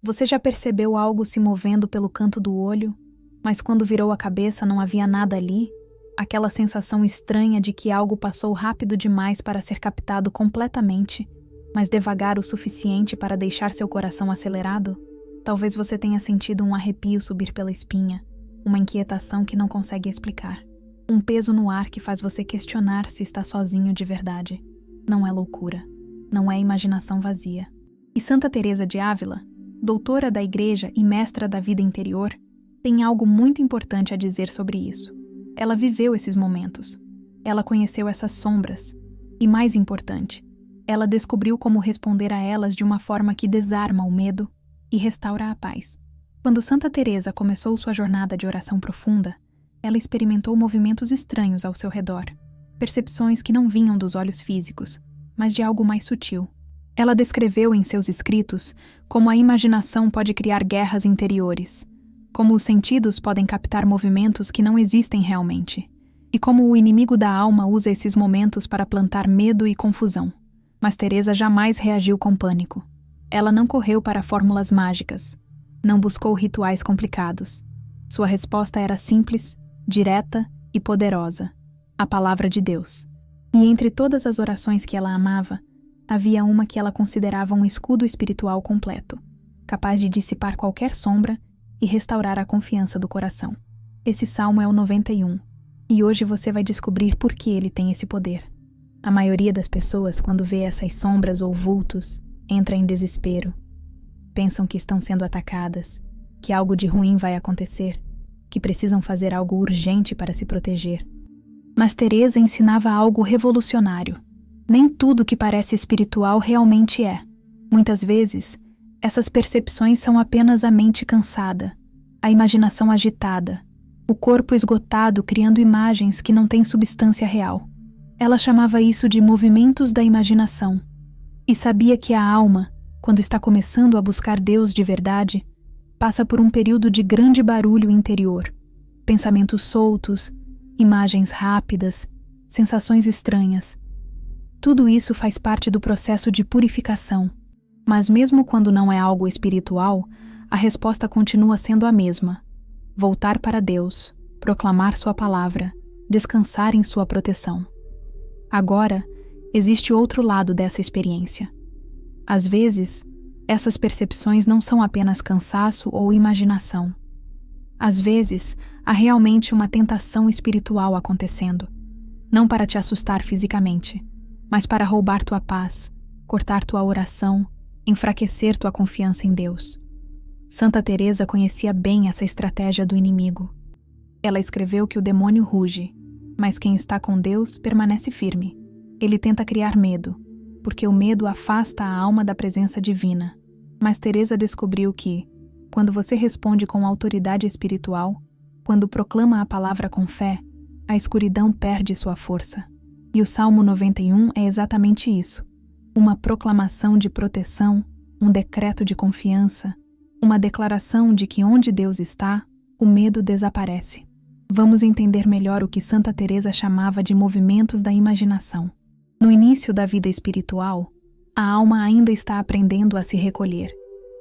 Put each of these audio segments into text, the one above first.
Você já percebeu algo se movendo pelo canto do olho, mas quando virou a cabeça não havia nada ali? Aquela sensação estranha de que algo passou rápido demais para ser captado completamente, mas devagar o suficiente para deixar seu coração acelerado? Talvez você tenha sentido um arrepio subir pela espinha, uma inquietação que não consegue explicar. Um peso no ar que faz você questionar se está sozinho de verdade. Não é loucura. Não é imaginação vazia. E Santa Teresa de Ávila, doutora da Igreja e mestra da vida interior, tem algo muito importante a dizer sobre isso. Ela viveu esses momentos. Ela conheceu essas sombras. E mais importante, ela descobriu como responder a elas de uma forma que desarma o medo e restaura a paz. Quando Santa Teresa começou sua jornada de oração profunda, ela experimentou movimentos estranhos ao seu redor, percepções que não vinham dos olhos físicos, mas de algo mais sutil. Ela descreveu em seus escritos como a imaginação pode criar guerras interiores, como os sentidos podem captar movimentos que não existem realmente, e como o inimigo da alma usa esses momentos para plantar medo e confusão. Mas Teresa jamais reagiu com pânico. Ela não correu para fórmulas mágicas, não buscou rituais complicados. Sua resposta era simples, direta e poderosa: a palavra de Deus. E entre todas as orações que ela amava, havia uma que ela considerava um escudo espiritual completo, capaz de dissipar qualquer sombra e restaurar a confiança do coração. Esse salmo é o 91, e hoje você vai descobrir por que ele tem esse poder. A maioria das pessoas, quando vê essas sombras ou vultos, entra em desespero. Pensam que estão sendo atacadas, que algo de ruim vai acontecer, que precisam fazer algo urgente para se proteger. Mas Teresa ensinava algo revolucionário. Nem tudo que parece espiritual realmente é. Muitas vezes, essas percepções são apenas a mente cansada, a imaginação agitada, o corpo esgotado criando imagens que não têm substância real. Ela chamava isso de movimentos da imaginação. E sabia que a alma, quando está começando a buscar Deus de verdade, passa por um período de grande barulho interior, pensamentos soltos, imagens rápidas, sensações estranhas. Tudo isso faz parte do processo de purificação. Mas mesmo quando não é algo espiritual, a resposta continua sendo a mesma: voltar para Deus, proclamar sua palavra, descansar em sua proteção. Agora, existe outro lado dessa experiência. Às vezes, essas percepções não são apenas cansaço ou imaginação. Às vezes, há realmente uma tentação espiritual acontecendo. Não para te assustar fisicamente, mas para roubar tua paz, cortar tua oração, enfraquecer tua confiança em Deus. Santa Teresa conhecia bem essa estratégia do inimigo. Ela escreveu que o demônio ruge, mas quem está com Deus permanece firme. Ele tenta criar medo, porque o medo afasta a alma da presença divina. Mas Teresa descobriu que, quando você responde com autoridade espiritual, quando proclama a palavra com fé, a escuridão perde sua força. E o Salmo 91 é exatamente isso: uma proclamação de proteção, um decreto de confiança, uma declaração de que onde Deus está, o medo desaparece. Vamos entender melhor o que Santa Teresa chamava de movimentos da imaginação. No início da vida espiritual, a alma ainda está aprendendo a se recolher.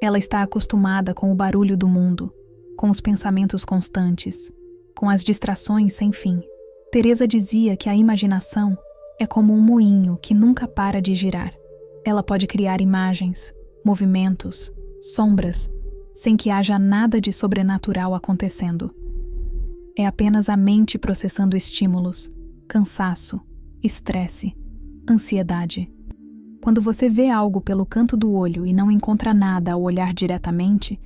Ela está acostumada com o barulho do mundo, com os pensamentos constantes, com as distrações sem fim. Teresa dizia que a imaginação é como um moinho que nunca para de girar. Ela pode criar imagens, movimentos, sombras, sem que haja nada de sobrenatural acontecendo. É apenas a mente processando estímulos, cansaço, estresse, ansiedade. Quando você vê algo pelo canto do olho e não encontra nada ao olhar diretamente,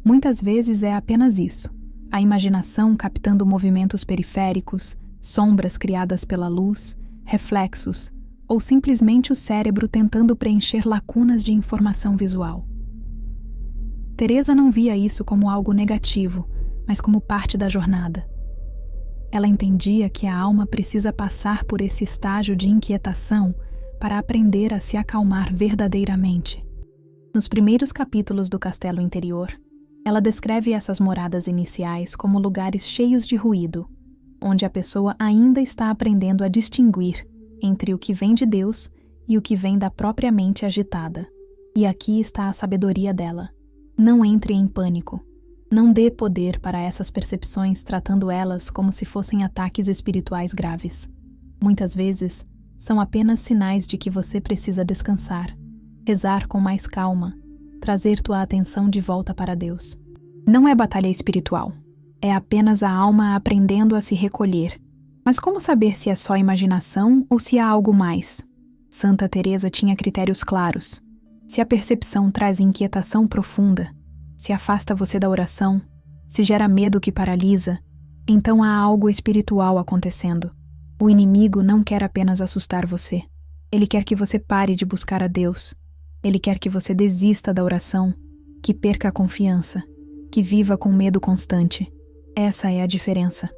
muitas vezes é apenas isso: a imaginação captando movimentos periféricos, sombras criadas pela luz, reflexos, ou simplesmente o cérebro tentando preencher lacunas de informação visual. Teresa não via isso como algo negativo, mas como parte da jornada. Ela entendia que a alma precisa passar por esse estágio de inquietação para aprender a se acalmar verdadeiramente. Nos primeiros capítulos do Castelo Interior, ela descreve essas moradas iniciais como lugares cheios de ruído, onde a pessoa ainda está aprendendo a distinguir entre o que vem de Deus e o que vem da própria mente agitada. E aqui está a sabedoria dela. Não entre em pânico. Não dê poder para essas percepções, tratando elas como se fossem ataques espirituais graves. Muitas vezes, são apenas sinais de que você precisa descansar, rezar com mais calma, trazer tua atenção de volta para Deus. Não é batalha espiritual. É apenas a alma aprendendo a se recolher. Mas como saber se é só imaginação ou se há algo mais? Santa Teresa tinha critérios claros. Se a percepção traz inquietação profunda, se afasta você da oração, se gera medo que paralisa, então há algo espiritual acontecendo. O inimigo não quer apenas assustar você. Ele quer que você pare de buscar a Deus. Ele quer que você desista da oração, que perca a confiança, que viva com medo constante. Essa é a diferença.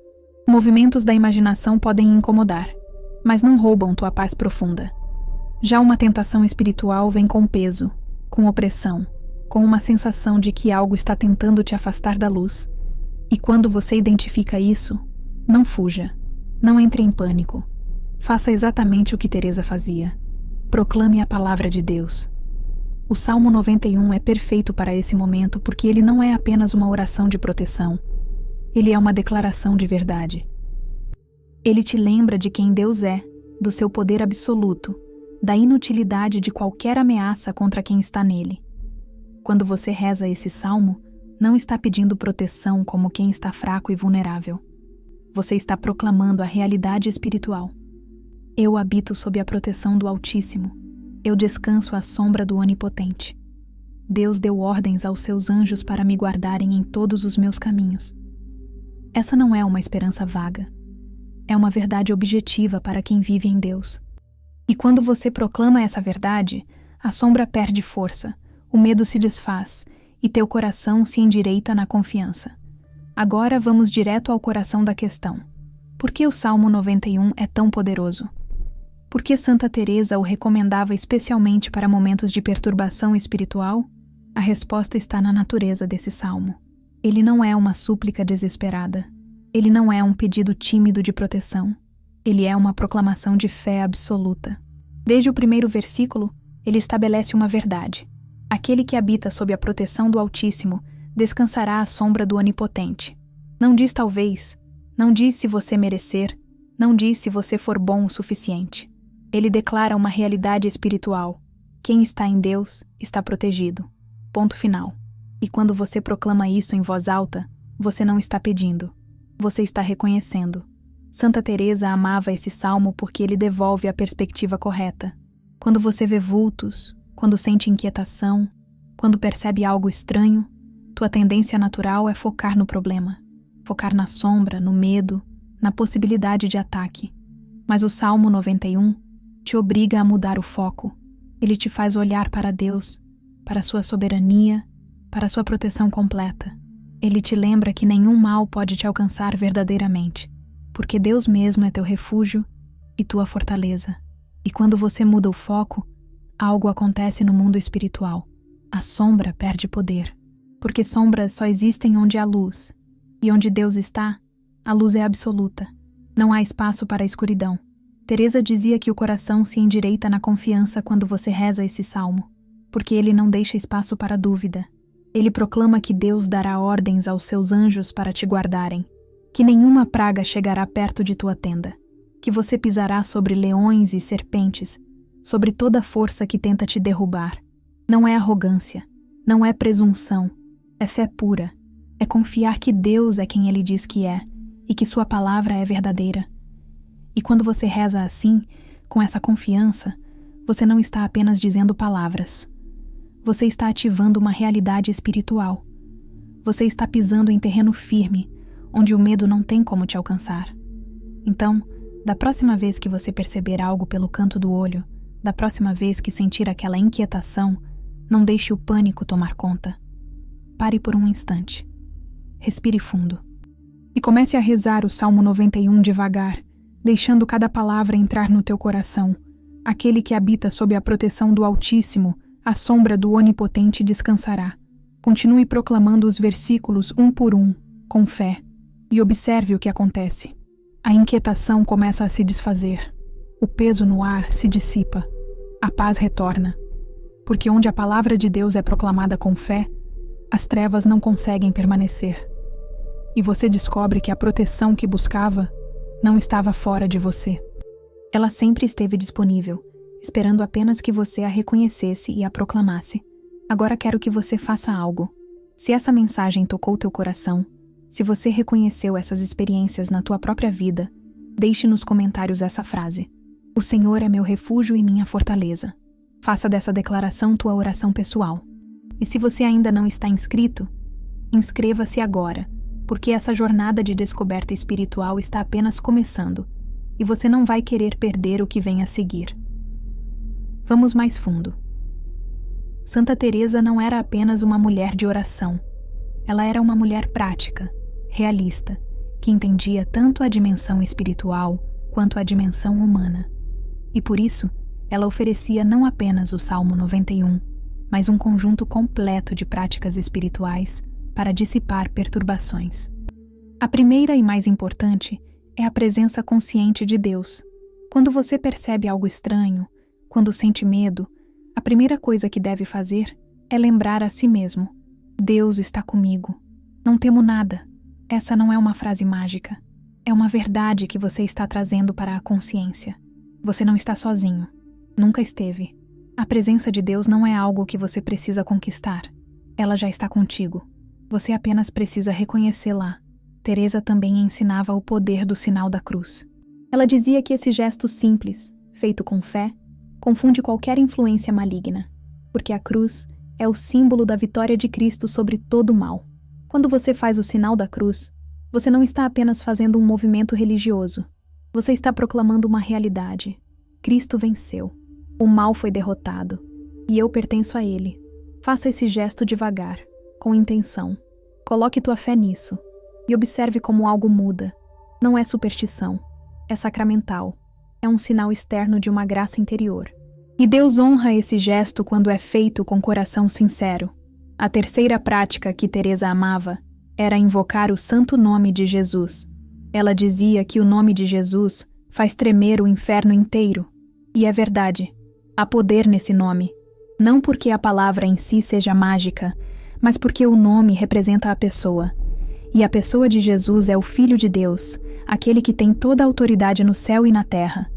Movimentos da imaginação podem incomodar, mas não roubam tua paz profunda. Já uma tentação espiritual vem com peso, com opressão, com uma sensação de que algo está tentando te afastar da luz. E quando você identifica isso, não fuja, não entre em pânico. Faça exatamente o que Teresa fazia. Proclame a palavra de Deus. O Salmo 91 é perfeito para esse momento porque ele não é apenas uma oração de proteção. Ele é uma declaração de verdade. Ele te lembra de quem Deus é, do seu poder absoluto, da inutilidade de qualquer ameaça contra quem está nele. Quando você reza esse salmo, não está pedindo proteção como quem está fraco e vulnerável. Você está proclamando a realidade espiritual. Eu habito sob a proteção do Altíssimo. Eu descanso à sombra do Onipotente. Deus deu ordens aos seus anjos para me guardarem em todos os meus caminhos. Essa não é uma esperança vaga. É uma verdade objetiva para quem vive em Deus. E quando você proclama essa verdade, a sombra perde força, o medo se desfaz e teu coração se endireita na confiança. Agora vamos direto ao coração da questão. Por que o Salmo 91 é tão poderoso? Por que Santa Teresa o recomendava especialmente para momentos de perturbação espiritual? A resposta está na natureza desse salmo. Ele não é uma súplica desesperada. Ele não é um pedido tímido de proteção. Ele é uma proclamação de fé absoluta. Desde o primeiro versículo, ele estabelece uma verdade. Aquele que habita sob a proteção do Altíssimo descansará à sombra do Onipotente. Não diz talvez, não diz se você merecer, não diz se você for bom o suficiente. Ele declara uma realidade espiritual. Quem está em Deus está protegido. Ponto final. E quando você proclama isso em voz alta, você não está pedindo. Você está reconhecendo. Santa Teresa amava esse salmo porque ele devolve a perspectiva correta. Quando você vê vultos, quando sente inquietação, quando percebe algo estranho, tua tendência natural é focar no problema, focar na sombra, no medo, na possibilidade de ataque. Mas o Salmo 91 te obriga a mudar o foco. Ele te faz olhar para Deus, para sua soberania, para sua proteção completa. Ele te lembra que nenhum mal pode te alcançar verdadeiramente, porque Deus mesmo é teu refúgio e tua fortaleza. E quando você muda o foco, algo acontece no mundo espiritual. A sombra perde poder, porque sombras só existem onde há luz, e onde Deus está, a luz é absoluta. Não há espaço para a escuridão. Teresa dizia que o coração se endireita na confiança quando você reza esse salmo, porque ele não deixa espaço para dúvida. Ele proclama que Deus dará ordens aos seus anjos para te guardarem, que nenhuma praga chegará perto de tua tenda, que você pisará sobre leões e serpentes, sobre toda força que tenta te derrubar. Não é arrogância, não é presunção, é fé pura, é confiar que Deus é quem Ele diz que é e que sua palavra é verdadeira. E quando você reza assim, com essa confiança, você não está apenas dizendo palavras. Você está ativando uma realidade espiritual. Você está pisando em terreno firme, onde o medo não tem como te alcançar. Então, da próxima vez que você perceber algo pelo canto do olho, da próxima vez que sentir aquela inquietação, não deixe o pânico tomar conta. Pare por um instante. Respire fundo. E comece a rezar o Salmo 91 devagar, deixando cada palavra entrar no teu coração. Aquele que habita sob a proteção do Altíssimo, à sombra do Onipotente descansará. Continue proclamando os versículos um por um, com fé, e observe o que acontece. A inquietação começa a se desfazer. O peso no ar se dissipa. A paz retorna. Porque onde a palavra de Deus é proclamada com fé, as trevas não conseguem permanecer. E você descobre que a proteção que buscava não estava fora de você. Ela sempre esteve disponível, esperando apenas que você a reconhecesse e a proclamasse. Agora quero que você faça algo. Se essa mensagem tocou teu coração, se você reconheceu essas experiências na tua própria vida, deixe nos comentários essa frase: O Senhor é meu refúgio e minha fortaleza. Faça dessa declaração tua oração pessoal. E se você ainda não está inscrito, inscreva-se agora, porque essa jornada de descoberta espiritual está apenas começando, e você não vai querer perder o que vem a seguir. Vamos mais fundo. Santa Teresa não era apenas uma mulher de oração. Ela era uma mulher prática, realista, que entendia tanto a dimensão espiritual quanto a dimensão humana. E por isso, ela oferecia não apenas o Salmo 91, mas um conjunto completo de práticas espirituais para dissipar perturbações. A primeira e mais importante é a presença consciente de Deus. Quando você percebe algo estranho, quando sente medo, a primeira coisa que deve fazer é lembrar a si mesmo: Deus está comigo. Não temo nada. Essa não é uma frase mágica. É uma verdade que você está trazendo para a consciência. Você não está sozinho. Nunca esteve. A presença de Deus não é algo que você precisa conquistar. Ela já está contigo. Você apenas precisa reconhecê-la. Teresa também ensinava o poder do sinal da cruz. Ela dizia que esse gesto simples, feito com fé, confunde qualquer influência maligna, porque a cruz é o símbolo da vitória de Cristo sobre todo o mal. Quando você faz o sinal da cruz, você não está apenas fazendo um movimento religioso. Você está proclamando uma realidade. Cristo venceu. O mal foi derrotado. E eu pertenço a ele. Faça esse gesto devagar, com intenção. Coloque tua fé nisso. E observe como algo muda. Não é superstição. É sacramental. É um sinal externo de uma graça interior. E Deus honra esse gesto quando é feito com coração sincero. A terceira prática que Teresa amava era invocar o santo nome de Jesus. Ela dizia que o nome de Jesus faz tremer o inferno inteiro. E é verdade. Há poder nesse nome. Não porque a palavra em si seja mágica, mas porque o nome representa a pessoa. E a pessoa de Jesus é o Filho de Deus, aquele que tem toda a autoridade no céu e na terra.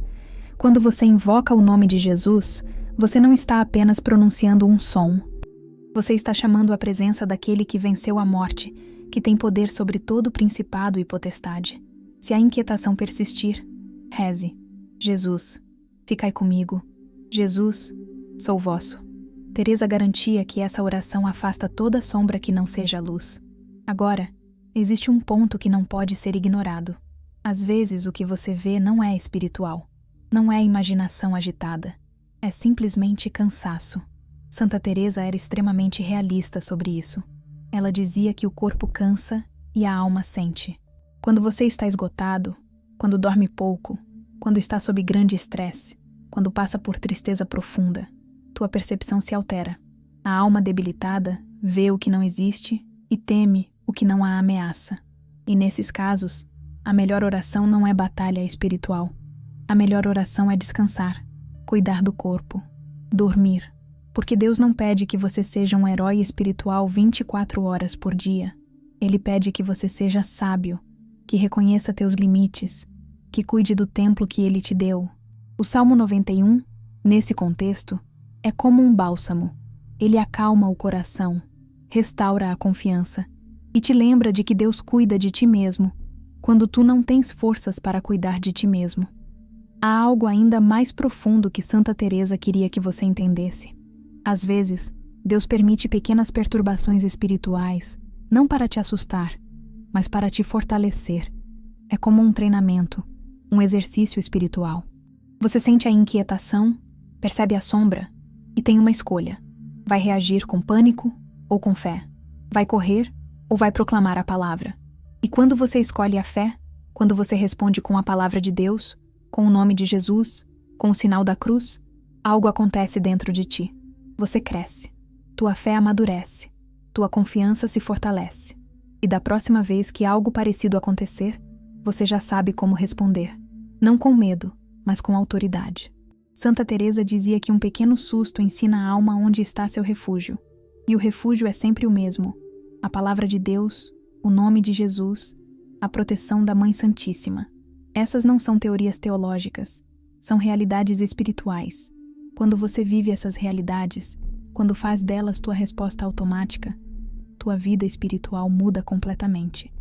Quando você invoca o nome de Jesus, você não está apenas pronunciando um som. Você está chamando a presença daquele que venceu a morte, que tem poder sobre todo principado e potestade. Se a inquietação persistir, reze: Jesus, ficai comigo. Jesus, sou vosso. Teresa garantia que essa oração afasta toda sombra que não seja luz. Agora, existe um ponto que não pode ser ignorado. Às vezes o que você vê não é espiritual. Não é imaginação agitada. É simplesmente cansaço. Santa Teresa era extremamente realista sobre isso. Ela dizia que o corpo cansa e a alma sente. Quando você está esgotado, quando dorme pouco, quando está sob grande estresse, quando passa por tristeza profunda, tua percepção se altera. A alma debilitada vê o que não existe e teme o que não a ameaça. E nesses casos, a melhor oração não é batalha espiritual. A melhor oração é descansar, cuidar do corpo, dormir. Porque Deus não pede que você seja um herói espiritual 24 horas por dia. Ele pede que você seja sábio, que reconheça teus limites, que cuide do templo que Ele te deu. O Salmo 91, nesse contexto, é como um bálsamo. Ele acalma o coração, restaura a confiança e te lembra de que Deus cuida de ti mesmo, quando tu não tens forças para cuidar de ti mesmo. Há algo ainda mais profundo que Santa Teresa queria que você entendesse. Às vezes, Deus permite pequenas perturbações espirituais, não para te assustar, mas para te fortalecer. É como um treinamento, um exercício espiritual. Você sente a inquietação, percebe a sombra e tem uma escolha. Vai reagir com pânico ou com fé? Vai correr ou vai proclamar a palavra? E quando você escolhe a fé, quando você responde com a palavra de Deus, com o nome de Jesus, com o sinal da cruz, algo acontece dentro de ti. Você cresce, tua fé amadurece, tua confiança se fortalece. E da próxima vez que algo parecido acontecer, você já sabe como responder. Não com medo, mas com autoridade. Santa Teresa dizia que um pequeno susto ensina a alma onde está seu refúgio. E o refúgio é sempre o mesmo, a palavra de Deus, o nome de Jesus, a proteção da Mãe Santíssima. Essas não são teorias teológicas, são realidades espirituais. Quando você vive essas realidades, quando faz delas tua resposta automática, tua vida espiritual muda completamente.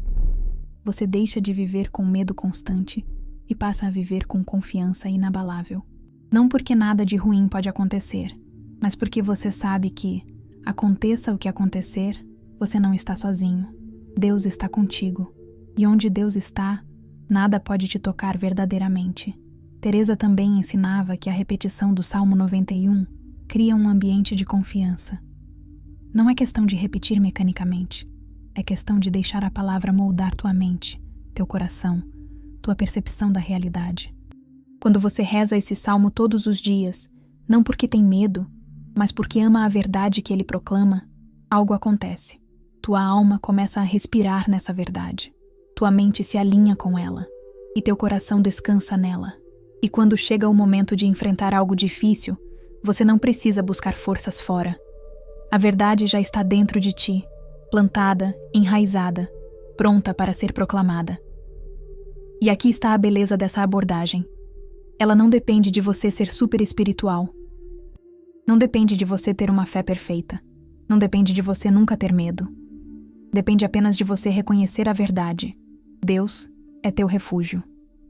Você deixa de viver com medo constante e passa a viver com confiança inabalável. Não porque nada de ruim pode acontecer, mas porque você sabe que, aconteça o que acontecer, você não está sozinho. Deus está contigo. E onde Deus está, nada pode te tocar verdadeiramente. Teresa também ensinava que a repetição do Salmo 91 cria um ambiente de confiança. Não é questão de repetir mecanicamente. É questão de deixar a palavra moldar tua mente, teu coração, tua percepção da realidade. Quando você reza esse salmo todos os dias, não porque tem medo, mas porque ama a verdade que ele proclama, algo acontece. Tua alma começa a respirar nessa verdade. Tua mente se alinha com ela, e teu coração descansa nela. E quando chega o momento de enfrentar algo difícil, você não precisa buscar forças fora. A verdade já está dentro de ti, plantada, enraizada, pronta para ser proclamada. E aqui está a beleza dessa abordagem. Ela não depende de você ser super espiritual. Não depende de você ter uma fé perfeita. Não depende de você nunca ter medo. Depende apenas de você reconhecer a verdade. Deus é teu refúgio.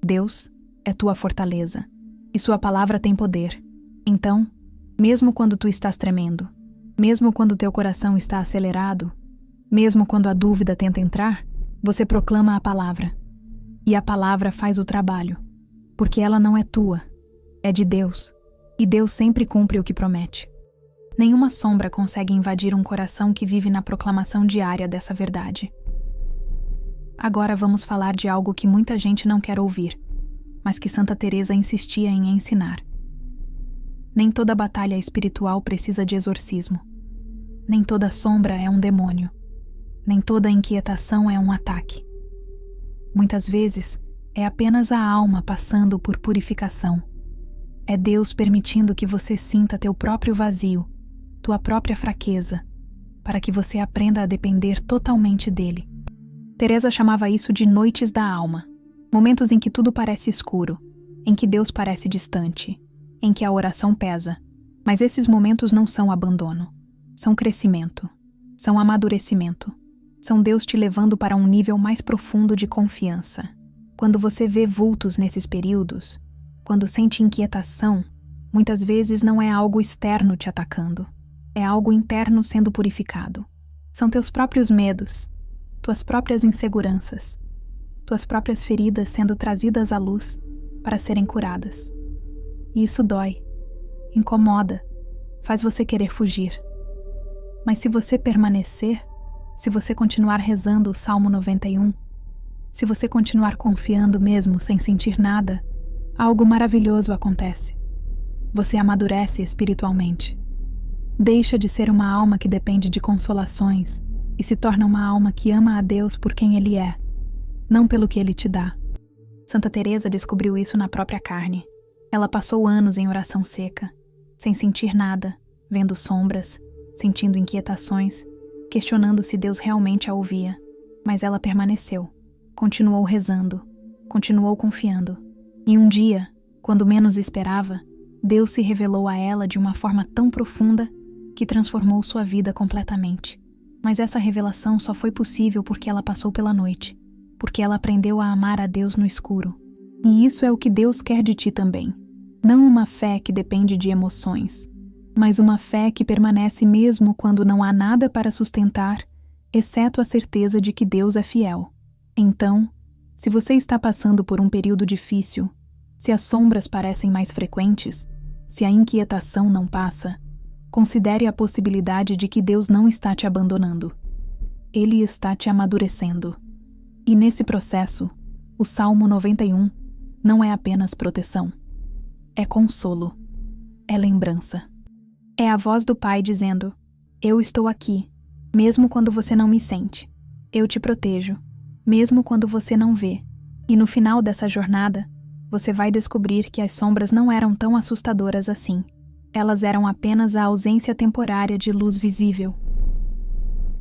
Deus é tua fortaleza. E sua palavra tem poder. Então, mesmo quando tu estás tremendo, mesmo quando teu coração está acelerado, mesmo quando a dúvida tenta entrar, você proclama a palavra. E a palavra faz o trabalho. Porque ela não é tua, é de Deus. E Deus sempre cumpre o que promete. Nenhuma sombra consegue invadir um coração que vive na proclamação diária dessa verdade. Agora vamos falar de algo que muita gente não quer ouvir, mas que Santa Teresa insistia em ensinar. Nem toda batalha espiritual precisa de exorcismo. Nem toda sombra é um demônio. Nem toda inquietação é um ataque. Muitas vezes, é apenas a alma passando por purificação. É Deus permitindo que você sinta teu próprio vazio, tua própria fraqueza, para que você aprenda a depender totalmente dele. Teresa chamava isso de noites da alma, momentos em que tudo parece escuro, em que Deus parece distante, em que a oração pesa. Mas esses momentos não são abandono, são crescimento, são amadurecimento. São Deus te levando para um nível mais profundo de confiança. Quando você vê vultos nesses períodos, quando sente inquietação, muitas vezes não é algo externo te atacando, é algo interno sendo purificado. São teus próprios medos, tuas próprias inseguranças, tuas próprias feridas sendo trazidas à luz para serem curadas. E isso dói, incomoda, faz você querer fugir. Mas se você permanecer, se você continuar rezando o Salmo 91, se você continuar confiando mesmo sem sentir nada, algo maravilhoso acontece. Você amadurece espiritualmente. Deixa de ser uma alma que depende de consolações e se torna uma alma que ama a Deus por quem Ele é, não pelo que Ele te dá. Santa Teresa descobriu isso na própria carne. Ela passou anos em oração seca, sem sentir nada, vendo sombras, sentindo inquietações, questionando se Deus realmente a ouvia. Mas ela permaneceu, continuou rezando, continuou confiando. E um dia, quando menos esperava, Deus se revelou a ela de uma forma tão profunda que transformou sua vida completamente. Mas essa revelação só foi possível porque ela passou pela noite, porque ela aprendeu a amar a Deus no escuro. E isso é o que Deus quer de ti também. Não uma fé que depende de emoções, mas uma fé que permanece mesmo quando não há nada para sustentar, exceto a certeza de que Deus é fiel. Então, se você está passando por um período difícil, se as sombras parecem mais frequentes, se a inquietação não passa, considere a possibilidade de que Deus não está te abandonando. Ele está te amadurecendo. E nesse processo, o Salmo 91 não é apenas proteção. É consolo. É lembrança. É a voz do Pai dizendo: eu estou aqui, mesmo quando você não me sente. Eu te protejo, mesmo quando você não vê. E no final dessa jornada, você vai descobrir que as sombras não eram tão assustadoras assim. Elas eram apenas a ausência temporária de luz visível.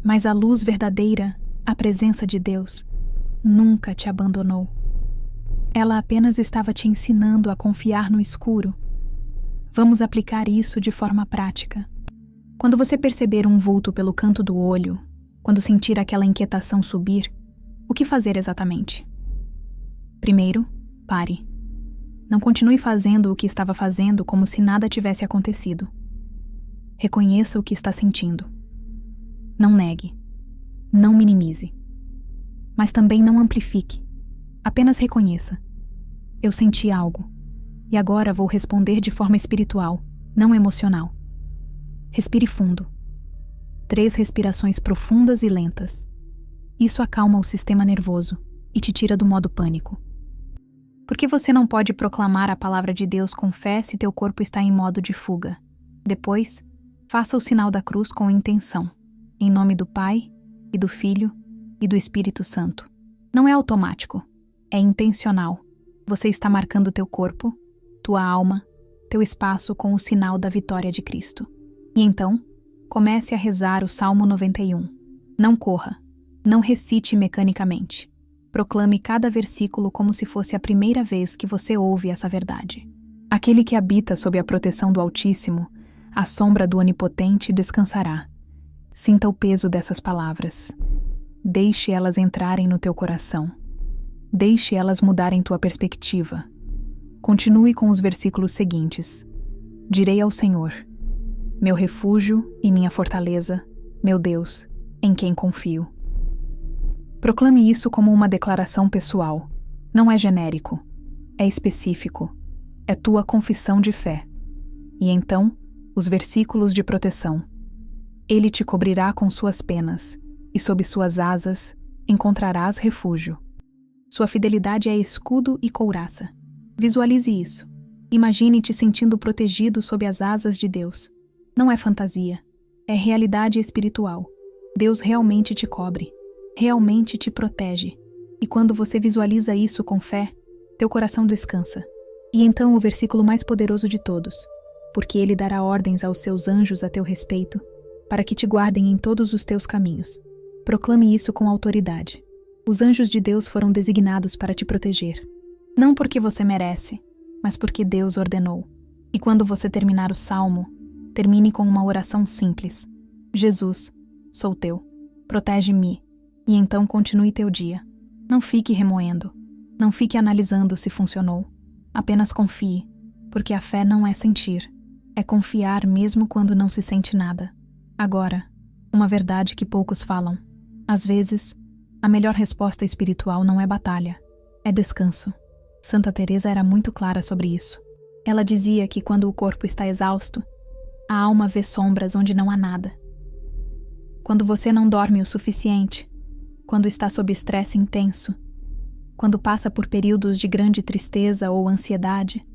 Mas a luz verdadeira, a presença de Deus, nunca te abandonou. Ela apenas estava te ensinando a confiar no escuro. Vamos aplicar isso de forma prática. Quando você perceber um vulto pelo canto do olho, quando sentir aquela inquietação subir, o que fazer exatamente? Primeiro, pare. Não continue fazendo o que estava fazendo como se nada tivesse acontecido. Reconheça o que está sentindo. Não negue. Não minimize. Mas também não amplifique. Apenas reconheça. Eu senti algo. E agora vou responder de forma espiritual, não emocional. Respire fundo. 3 respirações profundas e lentas. Isso acalma o sistema nervoso e te tira do modo pânico. Por que você não pode proclamar a palavra de Deus com fé se teu corpo está em modo de fuga? Depois, faça o sinal da cruz com intenção, em nome do Pai, e do Filho, e do Espírito Santo. Não é automático, é intencional. Você está marcando teu corpo, tua alma, teu espaço com o sinal da vitória de Cristo. E então, comece a rezar o Salmo 91. Não corra, não recite mecanicamente. Proclame cada versículo como se fosse a primeira vez que você ouve essa verdade. Aquele que habita sob a proteção do Altíssimo, à sombra do Onipotente, descansará. Sinta o peso dessas palavras. Deixe elas entrarem no teu coração. Deixe elas mudarem tua perspectiva. Continue com os versículos seguintes. Direi ao Senhor: meu refúgio e minha fortaleza, meu Deus, em quem confio. Proclame isso como uma declaração pessoal. Não é genérico. É específico. É tua confissão de fé. E então, os versículos de proteção. Ele te cobrirá com suas penas, e sob suas asas encontrarás refúgio. Sua fidelidade é escudo e couraça. Visualize isso. Imagine te sentindo protegido sob as asas de Deus. Não é fantasia. É realidade espiritual. Deus realmente te cobre. Realmente te protege. E quando você visualiza isso com fé, teu coração descansa. E então o versículo mais poderoso de todos. Porque ele dará ordens aos seus anjos a teu respeito, para que te guardem em todos os teus caminhos. Proclame isso com autoridade. Os anjos de Deus foram designados para te proteger. Não porque você merece, mas porque Deus ordenou. E quando você terminar o salmo, termine com uma oração simples. Jesus, sou teu. Protege-me. E então continue teu dia. Não fique remoendo. Não fique analisando se funcionou. Apenas confie, porque a fé não é sentir. É confiar mesmo quando não se sente nada. Agora, uma verdade que poucos falam. Às vezes, a melhor resposta espiritual não é batalha, é descanso. Santa Teresa era muito clara sobre isso. Ela dizia que quando o corpo está exausto, a alma vê sombras onde não há nada. Quando você não dorme o suficiente, quando está sob estresse intenso, quando passa por períodos de grande tristeza ou ansiedade,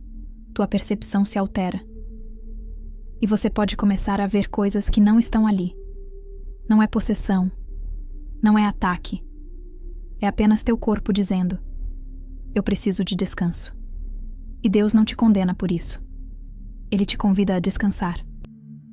tua percepção se altera. E você pode começar a ver coisas que não estão ali. Não é possessão, não é ataque. É apenas teu corpo dizendo: eu preciso de descanso. E Deus não te condena por isso. Ele te convida a descansar.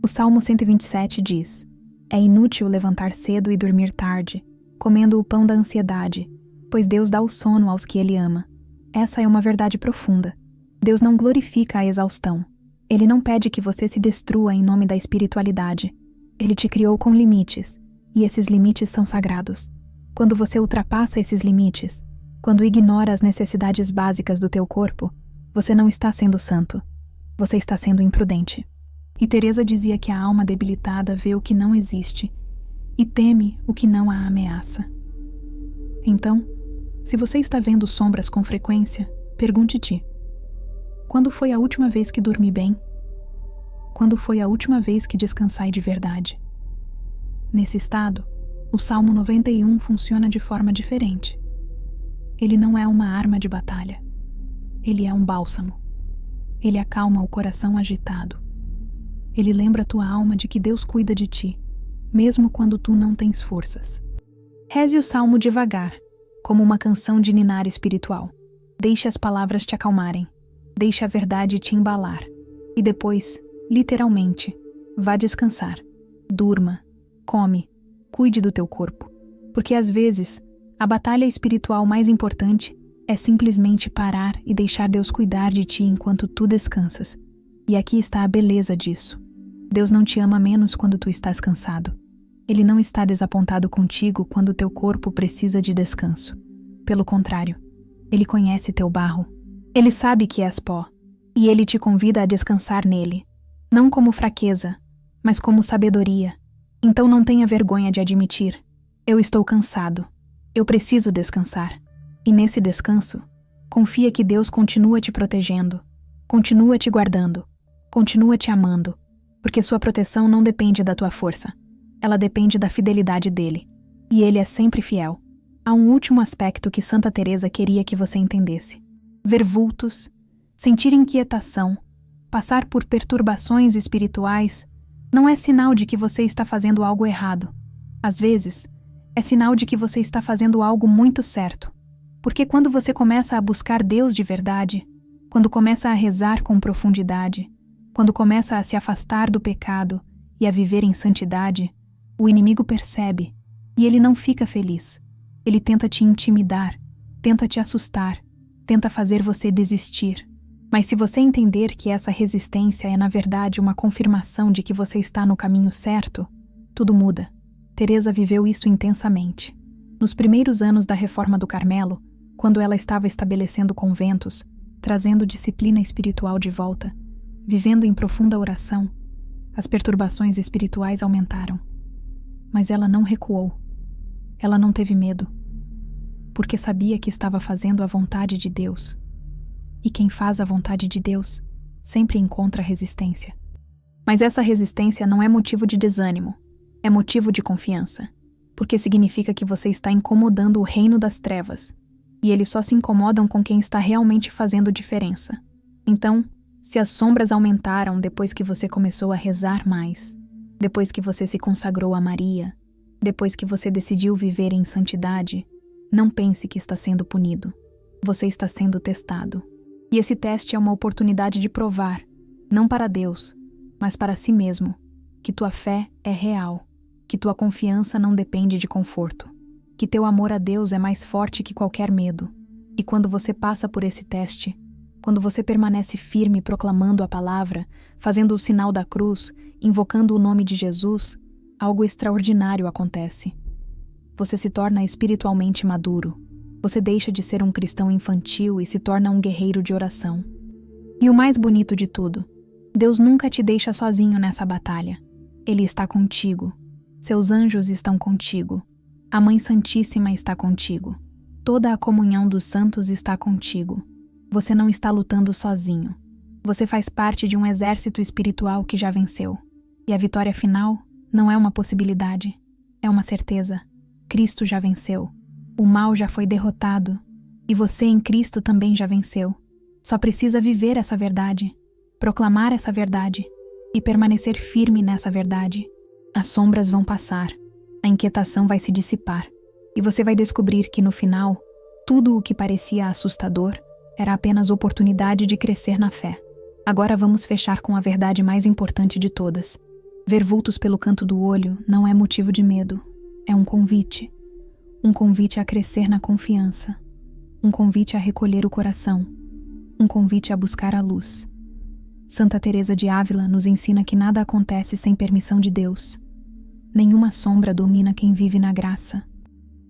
O Salmo 127 diz: é inútil levantar cedo e dormir tarde, comendo o pão da ansiedade, pois Deus dá o sono aos que Ele ama. Essa é uma verdade profunda. Deus não glorifica a exaustão. Ele não pede que você se destrua em nome da espiritualidade. Ele te criou com limites, e esses limites são sagrados. Quando você ultrapassa esses limites, quando ignora as necessidades básicas do teu corpo, você não está sendo santo. Você está sendo imprudente. E Teresa dizia que a alma debilitada vê o que não existe e teme o que não a ameaça. Então, se você está vendo sombras com frequência, pergunte-te: quando foi a última vez que dormi bem? Quando foi a última vez que descansai de verdade? Nesse estado, o Salmo 91 funciona de forma diferente. Ele não é uma arma de batalha. Ele é um bálsamo. Ele acalma o coração agitado. Ele lembra a tua alma de que Deus cuida de ti, mesmo quando tu não tens forças. Reze o salmo devagar, como uma canção de ninar espiritual. Deixe as palavras te acalmarem. Deixe a verdade te embalar. E depois, literalmente, vá descansar. Durma, come, cuide do teu corpo, porque às vezes a batalha espiritual mais importante é simplesmente parar e deixar Deus cuidar de ti enquanto tu descansas. E aqui está a beleza disso. Deus não te ama menos quando tu estás cansado. Ele não está desapontado contigo quando teu corpo precisa de descanso. Pelo contrário, Ele conhece teu barro. Ele sabe que és pó, e Ele te convida a descansar nele, não como fraqueza, mas como sabedoria. Então não tenha vergonha de admitir: eu estou cansado, eu preciso descansar. E nesse descanso, confia que Deus continua te protegendo, continua te guardando, continua te amando, porque sua proteção não depende da tua força, ela depende da fidelidade dele, e ele é sempre fiel. Há um último aspecto que Santa Teresa queria que você entendesse: ver vultos, sentir inquietação, passar por perturbações espirituais, não é sinal de que você está fazendo algo errado. Às vezes, é sinal de que você está fazendo algo muito certo. Porque quando você começa a buscar Deus de verdade, quando começa a rezar com profundidade, quando começa a se afastar do pecado e a viver em santidade, o inimigo percebe e ele não fica feliz. Ele tenta te intimidar, tenta te assustar, tenta fazer você desistir. Mas se você entender que essa resistência é na verdade uma confirmação de que você está no caminho certo, tudo muda. Teresa viveu isso intensamente. Nos primeiros anos da Reforma do Carmelo, quando ela estava estabelecendo conventos, trazendo disciplina espiritual de volta, vivendo em profunda oração, as perturbações espirituais aumentaram. Mas ela não recuou. Ela não teve medo, porque sabia que estava fazendo a vontade de Deus. E quem faz a vontade de Deus sempre encontra resistência. Mas essa resistência não é motivo de desânimo, é motivo de confiança, porque significa que você está incomodando o reino das trevas, e eles só se incomodam com quem está realmente fazendo diferença. Então, se as sombras aumentaram depois que você começou a rezar mais, depois que você se consagrou a Maria, depois que você decidiu viver em santidade, não pense que está sendo punido. Você está sendo testado. E esse teste é uma oportunidade de provar, não para Deus, mas para si mesmo, que tua fé é real, que tua confiança não depende de conforto, que teu amor a Deus é mais forte que qualquer medo. E quando você passa por esse teste, quando você permanece firme proclamando a palavra, fazendo o sinal da cruz, invocando o nome de Jesus, algo extraordinário acontece. Você se torna espiritualmente maduro. Você deixa de ser um cristão infantil e se torna um guerreiro de oração. E o mais bonito de tudo, Deus nunca te deixa sozinho nessa batalha. Ele está contigo. Seus anjos estão contigo. A Mãe Santíssima está contigo. Toda a comunhão dos santos está contigo. Você não está lutando sozinho. Você faz parte de um exército espiritual que já venceu. E a vitória final não é uma possibilidade, é uma certeza. Cristo já venceu. O mal já foi derrotado. E você em Cristo também já venceu. Só precisa viver essa verdade, proclamar essa verdade e permanecer firme nessa verdade. As sombras vão passar, a inquietação vai se dissipar e você vai descobrir que no final, tudo o que parecia assustador era apenas oportunidade de crescer na fé. Agora vamos fechar com a verdade mais importante de todas. Ver vultos pelo canto do olho não é motivo de medo, é um convite. Um convite a crescer na confiança. Um convite a recolher o coração. Um convite a buscar a luz. Santa Teresa de Ávila nos ensina que nada acontece sem permissão de Deus. Nenhuma sombra domina quem vive na graça.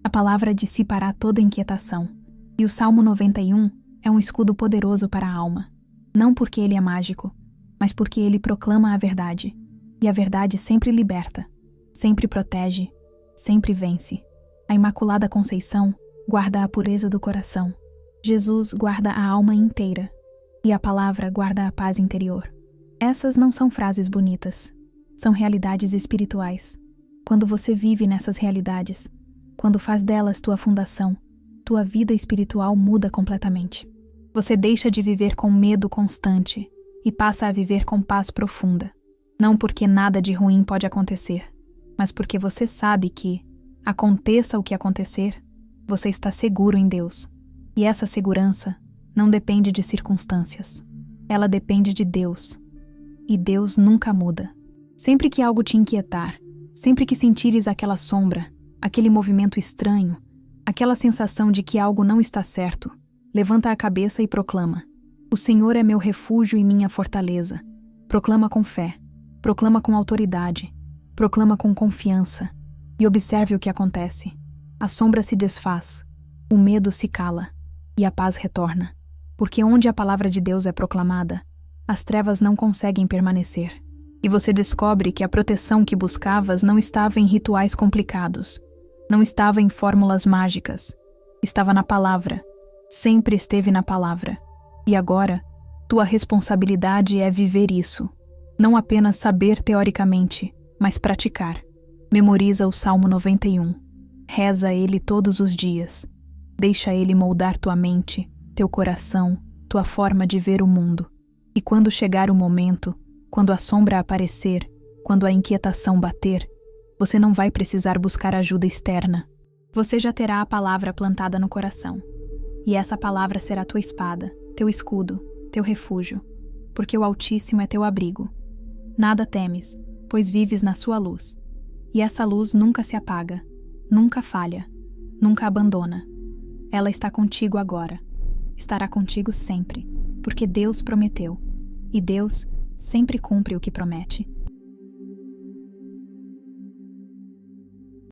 A palavra dissipará toda inquietação. E o Salmo 91 é um escudo poderoso para a alma. Não porque ele é mágico, mas porque ele proclama a verdade. E a verdade sempre liberta, sempre protege, sempre vence. A Imaculada Conceição guarda a pureza do coração. Jesus guarda a alma inteira. E a palavra guarda a paz interior. Essas não são frases bonitas. São realidades espirituais. Quando você vive nessas realidades, quando faz delas tua fundação, tua vida espiritual muda completamente. Você deixa de viver com medo constante e passa a viver com paz profunda. Não porque nada de ruim pode acontecer, mas porque você sabe que, aconteça o que acontecer, você está seguro em Deus. E essa segurança não depende de circunstâncias. Ela depende de Deus. E Deus nunca muda. Sempre que algo te inquietar, Sempre que sentires aquela sombra, aquele movimento estranho, aquela sensação de que algo não está certo, levanta a cabeça e proclama: O Senhor é meu refúgio e minha fortaleza. Proclama com fé, proclama com autoridade, proclama com confiança e observe o que acontece. A sombra se desfaz, o medo se cala e a paz retorna, porque onde a palavra de Deus é proclamada, as trevas não conseguem permanecer. E você descobre que a proteção que buscavas não estava em rituais complicados, não estava em fórmulas mágicas, estava na palavra, sempre esteve na palavra. E agora, tua responsabilidade é viver isso, não apenas saber teoricamente, mas praticar. Memoriza o Salmo 91, reza ele todos os dias, deixa ele moldar tua mente, teu coração, tua forma de ver o mundo. E quando chegar o momento, quando a sombra aparecer, quando a inquietação bater, você não vai precisar buscar ajuda externa. Você já terá a palavra plantada no coração. E essa palavra será tua espada, teu escudo, teu refúgio, porque o Altíssimo é teu abrigo. Nada temes, pois vives na sua luz. E essa luz nunca se apaga, nunca falha, nunca abandona. Ela está contigo agora. Estará contigo sempre, porque Deus prometeu. E Deus sempre cumpre o que promete.